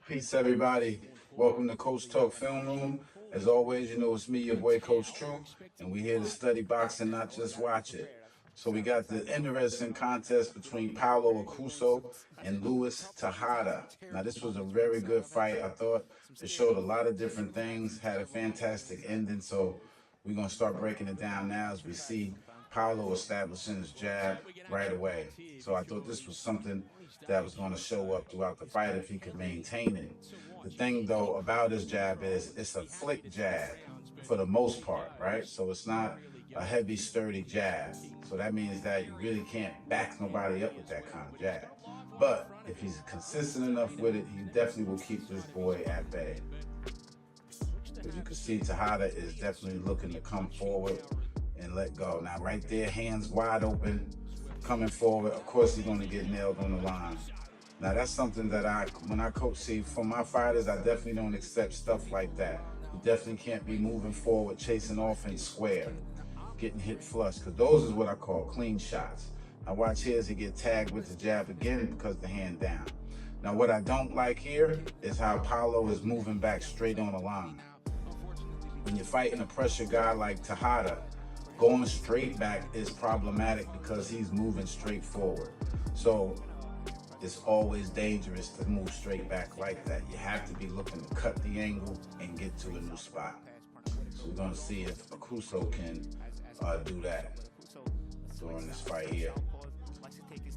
Peace, everybody. Welcome to Coach Talk Film Room. As always, you know it's me, your boy Coach True, and we're here to study boxing, not just watch it. So we got the interesting contest between Paulo Aokuso and Luis Tejada. Now this was a very good fight. I thought it showed a lot of different things, had a fantastic ending. So we're gonna start breaking it down now as we see Paulo establishing his jab right away. So I thought this was something that was going to show up throughout the fight if he could maintain it. The thing though about his jab is it's a flick jab for the most part, right? So it's not a heavy, sturdy jab. So that means that you really can't back nobody up with that kind of jab. But if he's consistent enough with it, he definitely will keep this boy at bay. As you can see, Tejada is definitely looking to come forward and let go. Now right there, hands wide open, coming forward. Of course he's gonna get nailed on the line. Now that's something that when I coach, see, for my fighters, I definitely don't accept stuff like that. You definitely can't be moving forward, chasing offense square, getting hit flush, because those is what I call clean shots. Now watch here as he get tagged with the jab again because the hand down. Now what I don't like here is how Paulo is moving back straight on the line. When you're fighting a pressure guy like Tejada, going straight back is problematic because he's moving straight forward. So it's always dangerous to move straight back like that. You have to be looking to cut the angle and get to a new spot. So we're gonna see if Aokuso can do that during this fight here.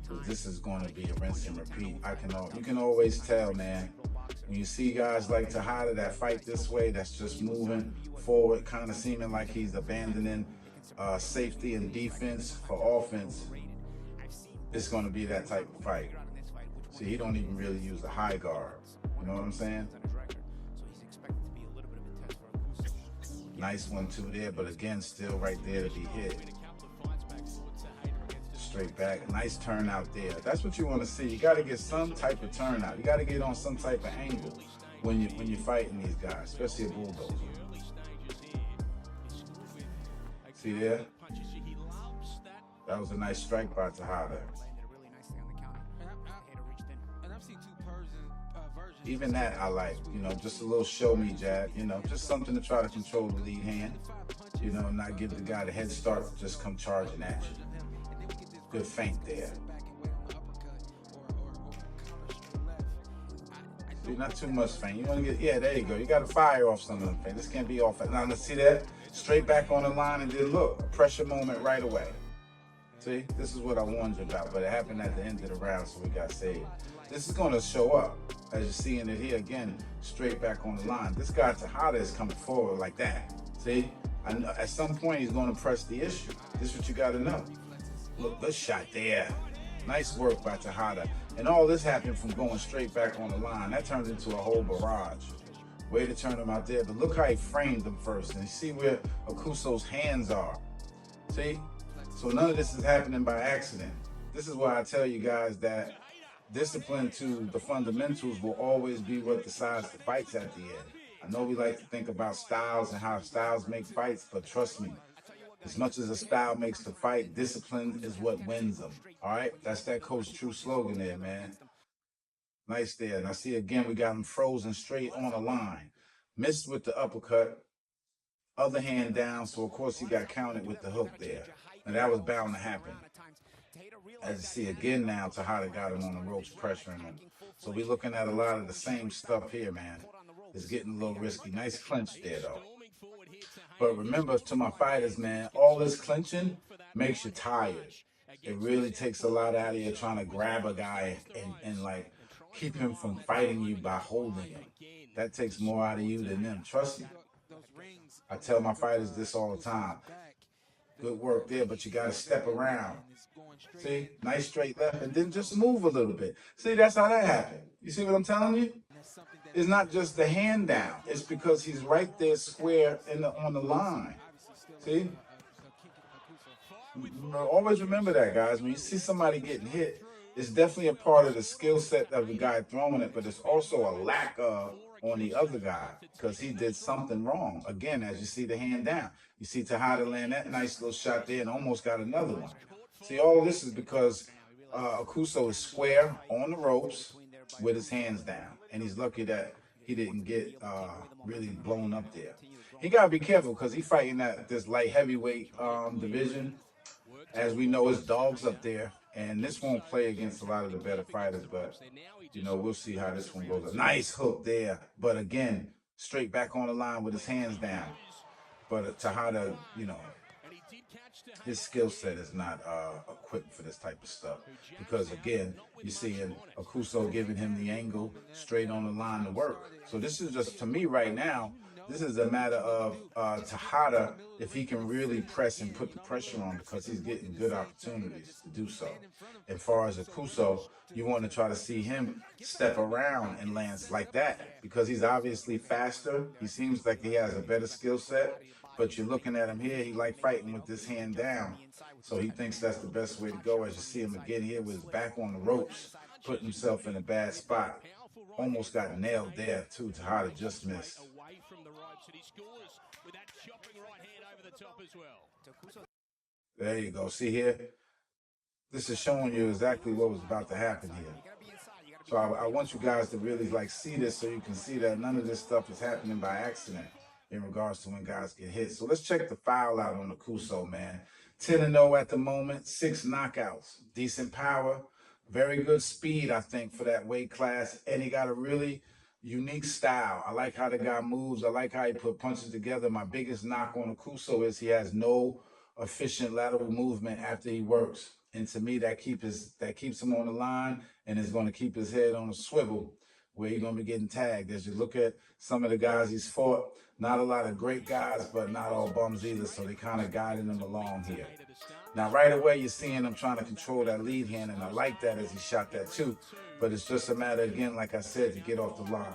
So this is going to be a rinse and repeat. You can always tell, man, when you see guys like Tejada that fight this way, that's just moving forward, kind of seeming like he's abandoning safety and defense for offense, it's going to be that type of fight. See, he don't even really use the high guard. You know what I'm saying? Nice 1-2 there, but again, still right there to be hit. Straight back, nice turnout there. That's what you want to see. You got to get some type of turnout. You got to get on some type of angle when you're fighting these guys, especially a bulldozer. See there? That was a nice strike by Tejada. Even that I like, you know, just a little show me jab, you know, just something to try to control the lead hand, you know, not give the guy the head start, just come charging at you. Good feint there. See, not too much feint. You want to get, yeah, there you go. You got to fire off some of them feints. This can't be off. Now, let's see that. Straight back on the line and then look, a pressure moment right away. See, this is what I warned you about, but it happened at the end of the round, so we got saved. This is going to show up, as you're seeing it here again, straight back on the line. This guy Tejada is coming forward like that. See, at some point he's going to press the issue. This is what you got to know. Look, good shot there. Nice work by Tejada. And all this happened from going straight back on the line. That turned into a whole barrage. Way to turn him out there. But look how he framed him first. And you see where Aokuso's hands are. See? So none of this is happening by accident. This is why I tell you guys that discipline to the fundamentals will always be what decides the fights at the end. I know we like to think about styles and how styles make fights, but trust me, as much as a style makes the fight, discipline is what wins them. All right? That's that Coach True slogan there, man. Nice there. Now see, again, we got him frozen straight on the line. Missed with the uppercut. Other hand down, so of course he got counted with the hook there. And that was bound to happen. As you see again now, Tejada got him on the ropes, pressuring him. So we're looking at a lot of the same stuff here, man. It's getting a little risky. Nice clinch there, though. But remember, to my fighters, man, all this clinching makes you tired. It really takes a lot out of you trying to grab a guy and like keep him from fighting you by holding him. That takes more out of you than them. Trust me. I tell my fighters this all the time. Good work there, but you got to step around. See, nice straight left, and then just move a little bit. See, that's how that happened. You see what I'm telling you? It's not just the hand down. It's because he's right there square on the line. See? Always remember that, guys. When you see somebody getting hit, it's definitely a part of the skill set of the guy throwing it, but it's also a lack of on the other guy because he did something wrong. Again, as you see the hand down, you see Tejada land that nice little shot there and almost got another one. See, all of this is because Aokuso is square on the ropes, with his hands down. And he's lucky that he didn't get really blown up there. He got to be careful because he's fighting at this light heavyweight division. As we know, it's dogs up there. And this won't play against a lot of the better fighters, but, you know, we'll see how this one goes. A nice hook there. But again, straight back on the line with his hands down. But Tejada, you know, his skill set is not equipped for this type of stuff. Because, again, you're seeing Aokuso giving him the angle straight on the line to work. So this is just, to me right now, this is a matter of Tejada, if he can really press and put the pressure on, because he's getting good opportunities to do so. As far as Aokuso, you want to try to see him step around and land like that, because he's obviously faster. He seems like he has a better skill set, but you're looking at him here, he like fighting with this hand down. So he thinks that's the best way to go, as you see him again here with his back on the ropes, putting himself in a bad spot. Almost got nailed there too. Tejada just missed. There you go. See here? This is showing you exactly what was about to happen here. So I want you guys to really like see this, so you can see that none of this stuff is happening by accident in regards to when guys get hit. So let's check the file out on Aokuso, man. 10-0 at the moment, 6 knockouts, decent power, very good speed, I think, for that weight class, and he got a really unique style. I like how the guy moves. I like how he put punches together. My biggest knock on Aokuso is he has no efficient lateral movement after he works. And to me, that keeps him on the line, and is going to keep his head on a swivel where he's going to be getting tagged. As you look at some of the guys he's fought, not a lot of great guys, but not all bums either, so they kind of guiding him along here. Now, right away, you're seeing him trying to control that lead hand, and I like that as he shot that too. But it's just a matter, again, like I said, to get off the line.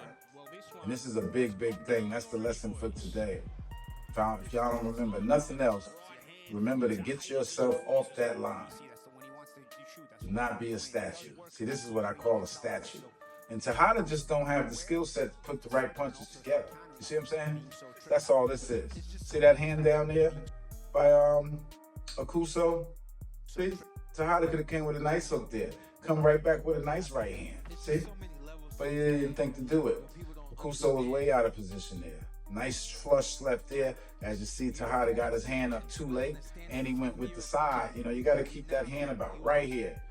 And this is a big, big thing. That's the lesson for today. If y'all don't remember nothing else, remember to get yourself off that line. Do not be a statue. See, this is what I call a statue. And Tejada just don't have the skill set to put the right punches together. You see what I'm saying? That's all this is. See that hand down there by Aokuso? See? Tejada could have came with a nice hook there. Come right back with a nice right hand. See? But he didn't think to do it. Aokuso was way out of position there. Nice flush left there. As you see, Tejada got his hand up too late, and he went with the side. You know, you got to keep that hand about right here.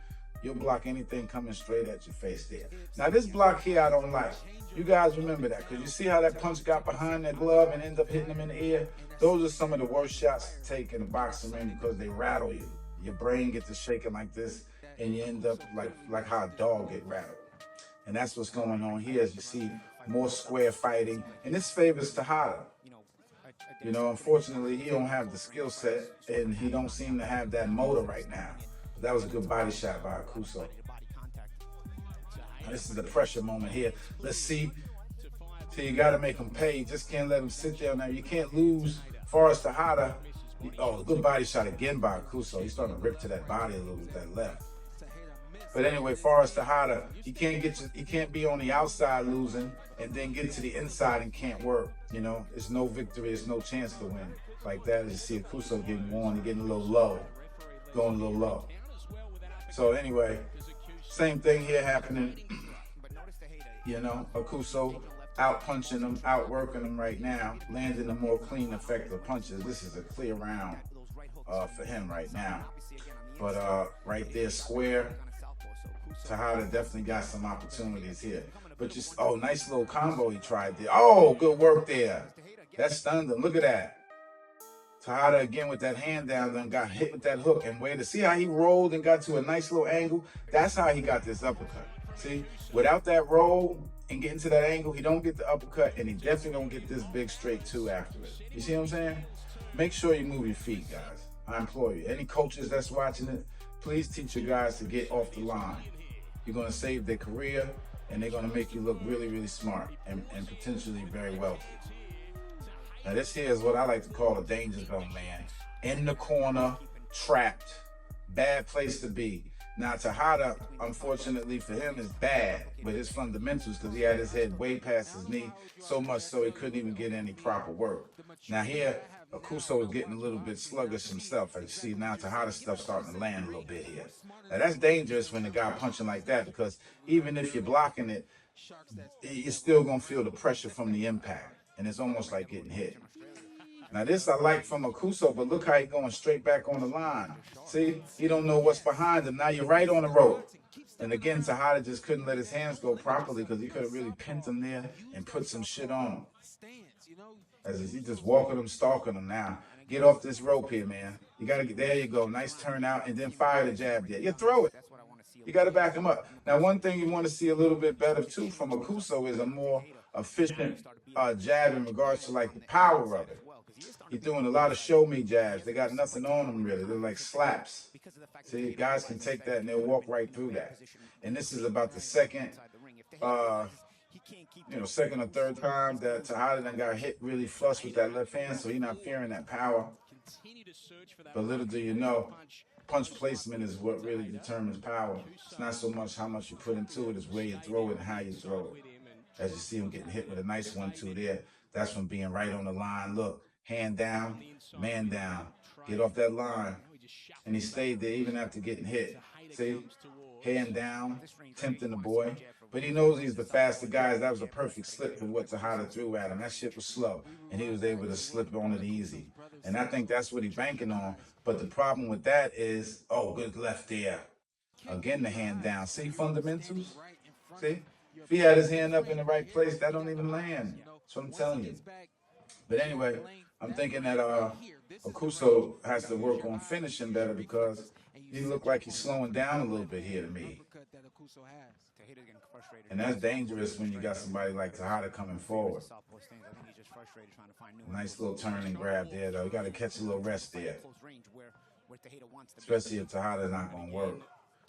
You'll block anything coming straight at your face there. Now, this block here I don't like. You guys remember that, because you see how that punch got behind that glove and ended up hitting him in the ear? Those are some of the worst shots to take in a boxing ring, because they rattle you. Your brain gets to shaking like this, and you end up like how a dog get rattled. And that's what's going on here, as you see more square fighting. And this favors Tejada. You know, unfortunately, he don't have the skill set, and he don't seem to have that motor right now. But that was a good body shot by Aokuso. Now, this is the pressure moment here. Let's see. So you got to make him pay. You just can't let him sit there. Now, you can't lose. As far as Tejada, oh, good body shot again by Aokuso. He's starting to rip to that body a little with that left. But anyway, far as Tejada, he can't be on the outside losing and then get to the inside and can't work. You know, it's no victory, it's no chance to win. Like that, as you see Aokuso getting worn and getting a little low, going a little low. So anyway, same thing here happening. You know, Aokuso out punching him, out working him right now, landing the more clean, effective punches. This is a clear round for him right now. But right there, square. Tejada definitely got some opportunities here. But just, oh, nice little combo he tried there. Oh, good work there. That stunned him. Look at that. Tejada again with that hand down, then got hit with that hook. And wait to see how he rolled and got to a nice little angle. That's how he got this uppercut. See, without that roll and getting to that angle, he don't get the uppercut, and he definitely don't get this big straight two after it. You see what I'm saying? Make sure you move your feet, guys. I implore you. Any coaches that's watching it, please teach your guys to get off the line. You're going to save their career, and they're going to make you look really, really smart and potentially very wealthy. Now, this here is what I like to call a danger zone, man. In the corner, trapped. Bad place to be. Now, Tejada, unfortunately for him, is bad with his fundamentals, because he had his head way past his knee, so much so he couldn't even get any proper work. Now here, Aokuso is getting a little bit sluggish himself. As you see now, Tejada's stuff starting to land a little bit here. Now that's dangerous when the guy punching like that, because even if you're blocking it, you're still gonna feel the pressure from the impact, and it's almost like getting hit. Now this I like from Aokuso, but look how he's going straight back on the line. See, he don't know what's behind him. Now you're right on the rope. And again, Tejada just couldn't let his hands go properly because he could have really pinned him there and put some shit on him. As he just walking him, stalking him now. Get off this rope here, man. You got to get, there you go. Nice turnout, and then fire the jab there. You throw it. You got to back him up. Now, one thing you want to see a little bit better, too, from Aokuso is a more efficient jab in regards to, like, the power of it. He's doing a lot of show me jabs. They got nothing on them, really. They're like slaps. See, guys can take that, and they'll walk right through that. And this is about the second second or third time that Tejada done got hit really flush with that left hand, so he's not fearing that power. But little do you know, punch placement is what really determines power. It's not so much how much you put into it, it's where you throw it and how you throw it. As you see him getting hit with a nice 1-2 there, that's from being right on the line. Look, hand down, man down, get off that line. And he stayed there even after getting hit. See, hand down, tempting the boy. But he knows he's the faster guy. That was a perfect slip for what Tejada threw at him. That shit was slow, and he was able to slip on it easy. And I think that's what he's banking on. But the problem with that is, oh, good left there. Again, the hand down. See, fundamentals? See? If he had his hand up in the right place, that don't even land. That's what I'm telling you. But anyway, I'm thinking that Aokuso has to work on finishing better because he looked like he's slowing down a little bit here to me. And that's dangerous when you got somebody like Tejada coming forward. Nice little turn and grab there, though. You got to catch a little rest there. Especially if Tejada's not going to work.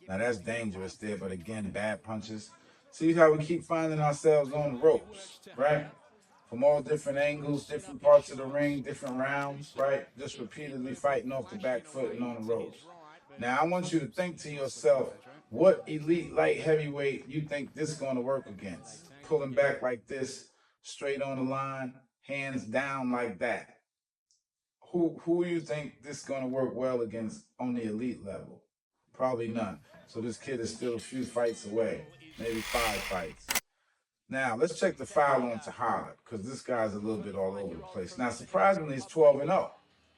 Now, that's dangerous there, but again, bad punches. See how we keep finding ourselves on the ropes, right? From all different angles, different parts of the ring, different rounds, right? Just repeatedly fighting off the back foot and on the ropes. Now, I want you to think to yourself, what elite light heavyweight you think this is going to work against? Pulling back like this, straight on the line, hands down like that. Who you think this is going to work well against on the elite level? Probably none. So this kid is still a few fights away, maybe 5 fights. Now, let's check the file on Tejada, because this guy's a little bit all over the place. Now, surprisingly, he's 12-0.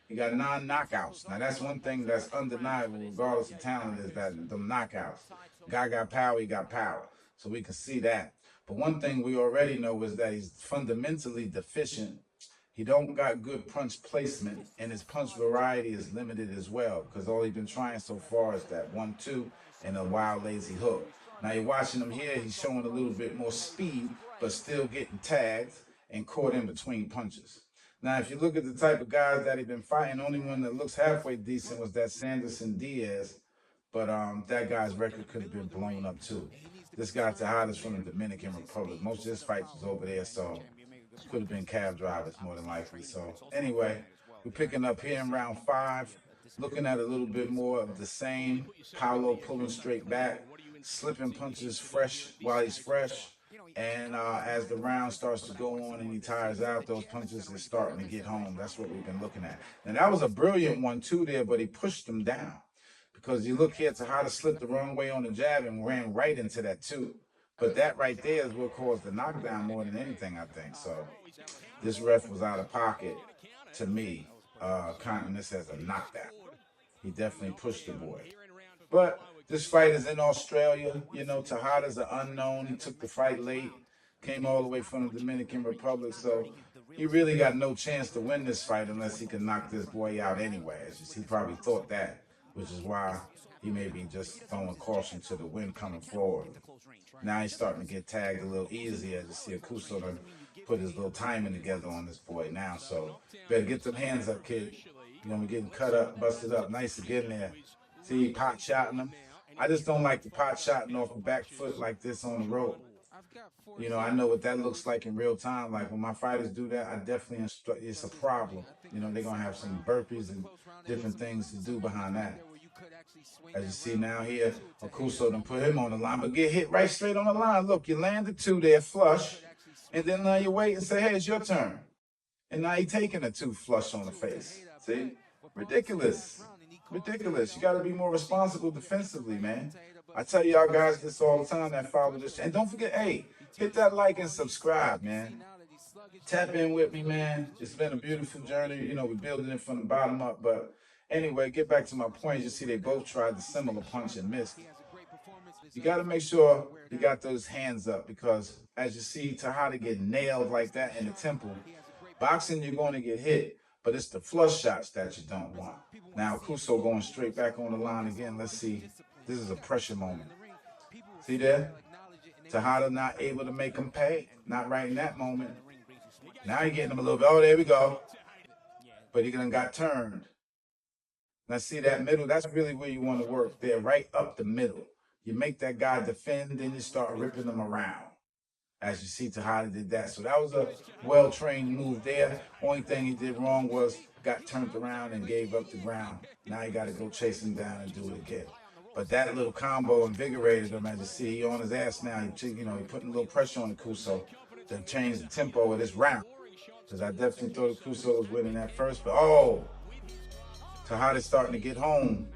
He got 9 knockouts. Now, that's one thing that's undeniable, regardless of talent, is that the knockouts. Guy got power, he got power. So we can see that. But one thing we already know is that he's fundamentally deficient. He don't got good punch placement, and his punch variety is limited as well, because all he's been trying so far is that 1-2 and a wild, lazy hook. Now, you're watching him here, he's showing a little bit more speed, but still getting tagged and caught in between punches. Now, if you look at the type of guys that he's been fighting, the only one that looks halfway decent was that Sanderson Diaz, but that guy's record could have been blown up too. This guy Tejada's from the Dominican Republic. Most of his fights was over there, so could have been cab drivers more than likely. So anyway, we're picking up here in round 5, looking at a little bit more of the same. Paulo pulling straight back, slipping punches fresh while he's fresh. And as the round starts to go on and he tires out, those punches are starting to get home. That's what we've been looking at. And that was a brilliant 1-2 there, but he pushed him down. Because you look here, Tejada slipped the wrong way on the jab and ran right into that 2. But that right there is what caused the knockdown more than anything, I think. So this ref was out of pocket to me, counting this as a knockdown. He definitely pushed the boy. But this fight is in Australia. You know, Tejada's an unknown. He took the fight late, came all the way from the Dominican Republic. So he really got no chance to win this fight unless he can knock this boy out anyway. He probably thought that, which is why he may be just throwing caution to the wind coming forward. Now he's starting to get tagged a little easier. As you see, Aokuso done put his little timing together on this boy now. So better get them hands up, kid. You know, we're getting cut up, busted up. Nice to get in there. See, pot shotting him. I just don't like the pot shotting off the back foot like this on the rope. You know, I know what that looks like in real time. Like when my fighters do that, I definitely instruct. It's a problem. You know, they're going to have some burpees and different things to do behind that. As you see now here, Aokuso done put him on the line, but get hit right straight on the line. Look, you landed 2 there, flush, and then you wait and say, hey, it's your turn. And now he taking a two flush on the face. See? Ridiculous. Ridiculous. You got to be more responsible defensively, man. I tell y'all guys this all the time that follow this. And don't forget, hey, hit that like and subscribe, man. Tap in with me, man. It's been a beautiful journey. You know, we're building it from the bottom up. But anyway, get back to my point. You see, they both tried the similar punch and missed. You got to make sure you got those hands up, because as you see Tejada get nailed like that in the temple, boxing, you're going to get hit, but it's the flush shots that you don't want. Now, Aokuso going straight back on the line again. Let's see. This is a pressure moment. See there? Tejada not able to make him pay. Not right in that moment. Now you're getting him a little bit. Oh, there we go. But he done got turned. Now see that middle? That's really where you want to work there, right up the middle. You make that guy defend, then you start ripping them around. As you see, Tejada did that. So that was a well-trained move there. Only thing he did wrong was got turned around and gave up the ground. Now you got to go chase him down and do it again. But that little combo invigorated him. As you see, he on his ass now. He putting a little pressure on Aokuso to change the tempo of this round. Because I definitely thought Aokuso was winning that first. But, oh, Tejada's starting to get home.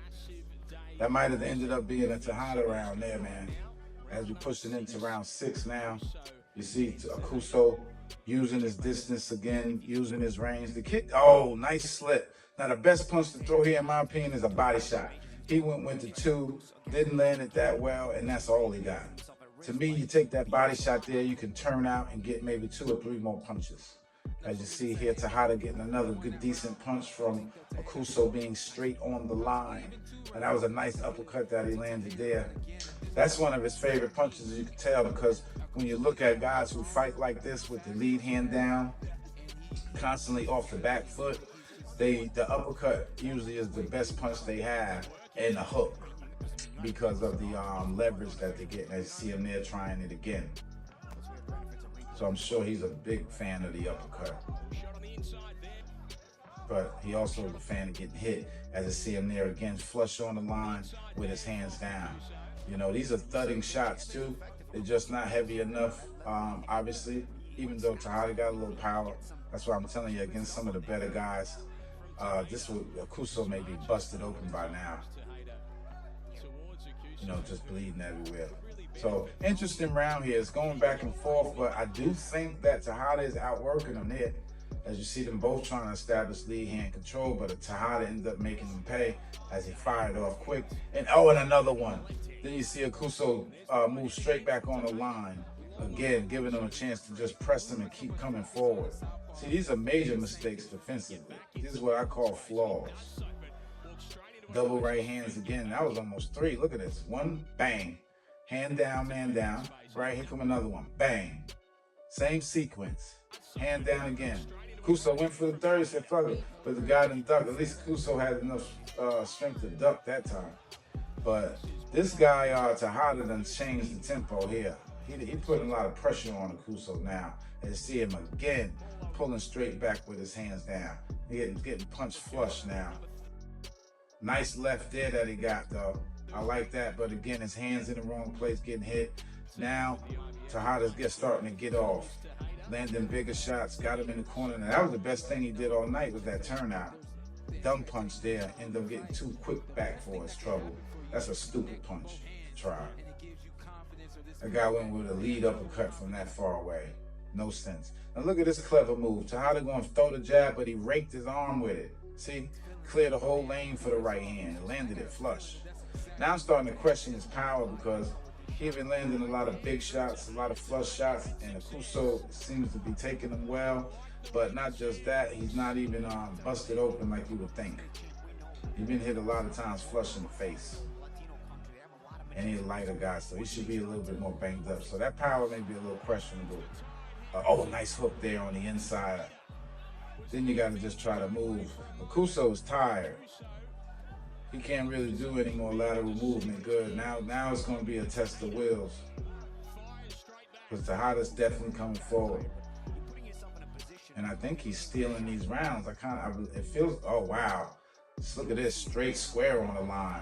That might have ended up being a Tejada round there, man. As we push it into round 6 now, you see Aokuso using his distance again, using his range. The kick, oh, nice slip. Now, the best punch to throw here, in my opinion, is a body shot. He went to 2, didn't land it that well, and that's all he got. To me, you take that body shot there, you can turn out and get maybe 2 or 3 more punches. As you see here, Tejada getting another good, decent punch from Aokuso being straight on the line. And that was a nice uppercut that he landed there. That's one of his favorite punches, as you can tell, because when you look at guys who fight like this with the lead hand down, constantly off the back foot, the uppercut usually is the best punch they have, and the hook, because of the leverage that they get. As you see him there trying it again. So I'm sure he's a big fan of the uppercut. But he also is a fan of getting hit, as I see him there again, flush on the line with his hands down. You know, these are thudding shots too. They're just not heavy enough, obviously, even though Tejada got a little power. That's why I'm telling you, against some of the better guys, Aokuso may be busted open by now. You know, just bleeding everywhere. So, interesting round here. It's going back and forth, but I do think that Tejada is outworking him there. As you see them both trying to establish lead hand control, but Tejada ended up making him pay as he fired off quick. And another one. Then you see Aokuso move straight back on the line. Again, giving him a chance to just press him and keep coming forward. See, these are major mistakes defensively. This is what I call flaws. Double right hands again. That was almost 3. Look at this. 1, bang. Hand down, man down. Right, here come another one. Bang. Same sequence. Hand down again. Aokuso went for the 3rd, said fuck it. But the guy didn't duck. At least Aokuso had enough strength to duck that time. But this guy, Tejada, done changed the tempo here. He putting a lot of pressure on Aokuso now. And you see him again pulling straight back with his hands down. Getting punched flush now. Nice left there that he got, though. I like that, but again, his hands in the wrong place, getting hit. Now, Tejada's starting to get off. Landing bigger shots, got him in the corner. Now, that was the best thing he did all night, was that turnout. Dumb punch there, ended up getting too quick back for his trouble. That's a stupid punch to try. That guy went with a lead uppercut from that far away. No sense. Now look at this clever move. Tejada going to throw the jab, but he raked his arm with it. See? Cleared the whole lane for the right hand and landed it flush. Now I'm starting to question his power, because he's been landing a lot of big shots, a lot of flush shots, and Aokuso seems to be taking them well. But not just that, he's not even busted open like you would think. He's been hit a lot of times flush in the face. And he's a lighter guy, so he should be a little bit more banged up. So that power may be a little questionable. Nice hook there on the inside. Then you got to just try to move. Aokuso is tired. He can't really do any more lateral movement good. Now it's going to be a test of wills, because Tejada's definitely coming forward. And I think he's stealing these rounds. It feels, oh wow. Just look at this, straight square on the line.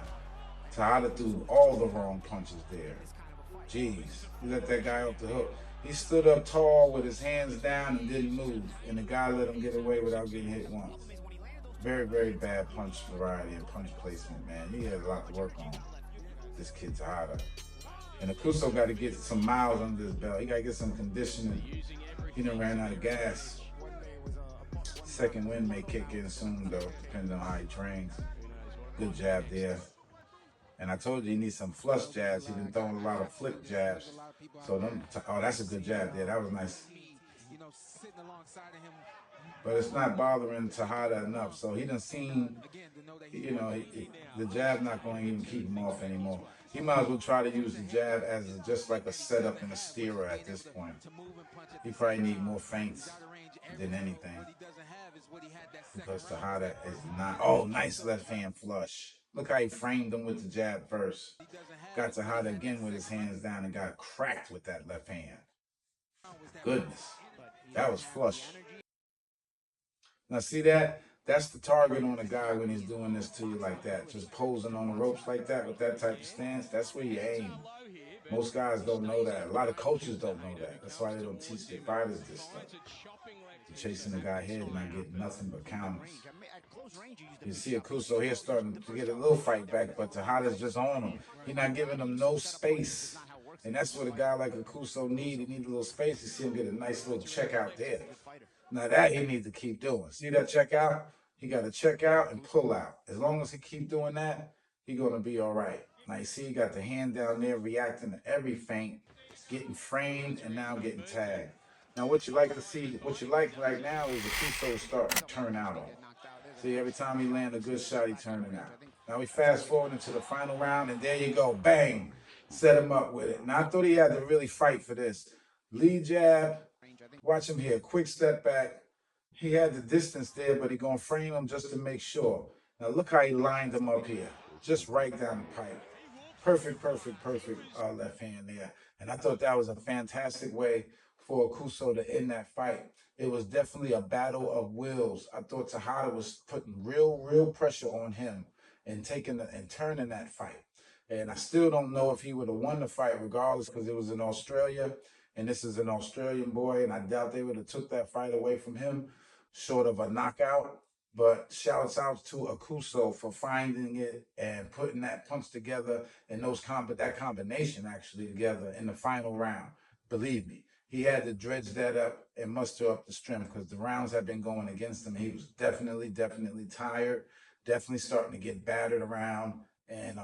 Tejada threw all the wrong punches there. Jeez, he let that guy off the hook. He stood up tall with his hands down and didn't move, and the guy let him get away without getting hit once. Very, very bad punch variety and punch placement, man. He had a lot to work on, this kid Tejada. And Aokuso got to get some miles under his belt. He got to get some conditioning. He done ran out of gas. Second wind may kick in soon, though, depending on how he trains. Good jab there. And I told you he needs some flush jabs. He's been throwing a lot of flick jabs. So oh, that's a good jab there. That was nice. But it's not bothering Tejada enough. So he done seen, the jab not going to even keep him off anymore. He might as well try to use the jab as just like a setup and a steerer at this point. He probably need more feints than anything. Because Tejada is not. Oh, nice left hand flush. Look how he framed him with the jab first. Got Tejada again with his hands down and got cracked with that left hand. Goodness. That was flush. Now see that? That's the target on a guy when he's doing this to you like that. Just posing on the ropes like that with that type of stance. That's where you aim. Most guys don't know that. A lot of coaches don't know that. That's why they don't teach their fighters this stuff. You're chasing the guy head and not getting nothing but counters. You see Aokuso here starting to get a little fight back, but Tejada's just on him. He's not giving him no space. And that's what a guy like Aokuso needs. He needs a little space. You see him get a nice little check out there. Now that he needs to keep doing. See that check out? He got to check out and pull out. As long as he keep doing that, he's going to be all right. Now you see he got the hand down there reacting to every feint, getting framed and now getting tagged. Now what you like to see, what you like right now is Aokuso starting to turn out on. See, every time he land a good shot, he turning out. Now we fast forward into the final round and there you go, bang, set him up with it. Now I thought he had to really fight for this. Lead jab, watch him here, quick step back. He had the distance there, but he gonna frame him just to make sure. Now look how he lined him up here, just right down the pipe. Perfect left hand there. And I thought that was a fantastic way for Aokuso to end that fight. It was definitely a battle of wills. I thought Tejada was putting real pressure on him and turning that fight. And I still don't know if he would have won the fight regardless, because it was in Australia and this is an Australian boy, and I doubt they would have took that fight away from him short of a knockout. But shouts out to Aokuso for finding it and putting that punch together and that combination actually together in the final round. Believe me, he had to dredge that up and muster up the strength, because the rounds have been going against him. He was definitely tired, definitely starting to get battered around, and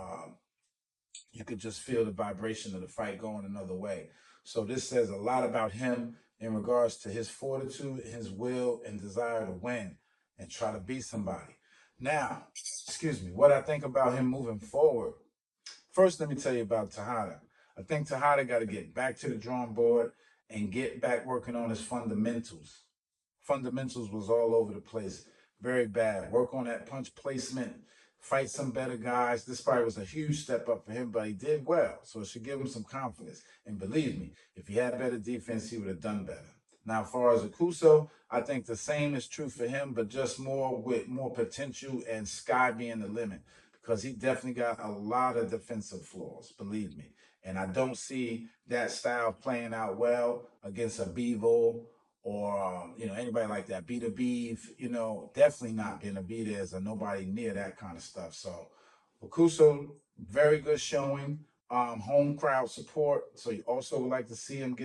you could just feel the vibration of the fight going another way. So this says a lot about him in regards to his fortitude, his will, and desire to win and try to beat somebody. Now, what I think about him moving forward. First, let me tell you about Tejada. I think Tejada got to get back to the drawing board and get back working on his fundamentals. Fundamentals was all over the place. Very bad. Work on that punch placement. Fight some better guys. This fight was a huge step up for him, but he did well. So it should give him some confidence. And believe me, if he had better defense, he would have done better. Now, as far as Aokuso, I think the same is true for him, but just more with more potential and sky being the limit, because he definitely got a lot of defensive flaws, believe me. And I don't see that style playing out well against a Bevo or, anybody like that. Beat Beef, definitely not Benavidez or nobody near that kind of stuff. So Aokuso, very good showing, home crowd support. So you also would like to see him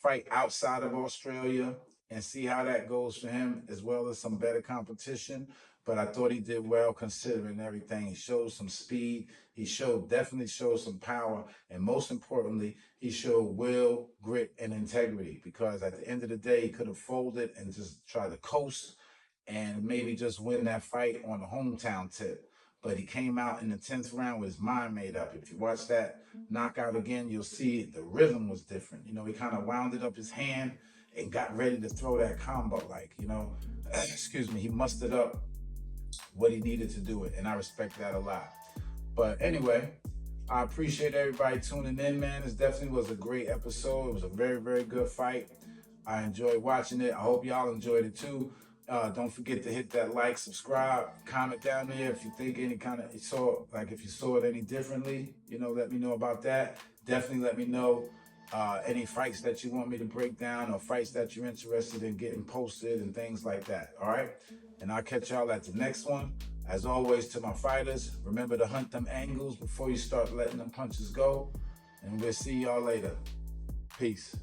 fight outside of Australia and see how that goes for him, as well as some better competition. But I thought he did well considering everything. He showed some speed. He definitely showed some power. And most importantly, he showed will, grit, and integrity. Because at the end of the day, he could have folded and just tried to coast and maybe just win that fight on the hometown tip. But he came out in the 10th round with his mind made up. If you watch that knockout again, you'll see the rhythm was different. He kind of wounded up his hand and got ready to throw that combo he mustered up what he needed to do it, and I respect that a lot. But anyway, I appreciate everybody tuning in, man. This definitely was a great episode. It was a very good fight. I enjoyed watching it. I hope y'all enjoyed it too. Don't forget to hit that like, subscribe, comment down there if you think if you saw it any differently, let me know about that. Definitely let me know any fights that you want me to break down or fights that you're interested in getting posted and things like that. All right. And I'll catch y'all at the next one. As always, to my fighters, remember to hunt them angles before you start letting them punches go. And we'll see y'all later. Peace.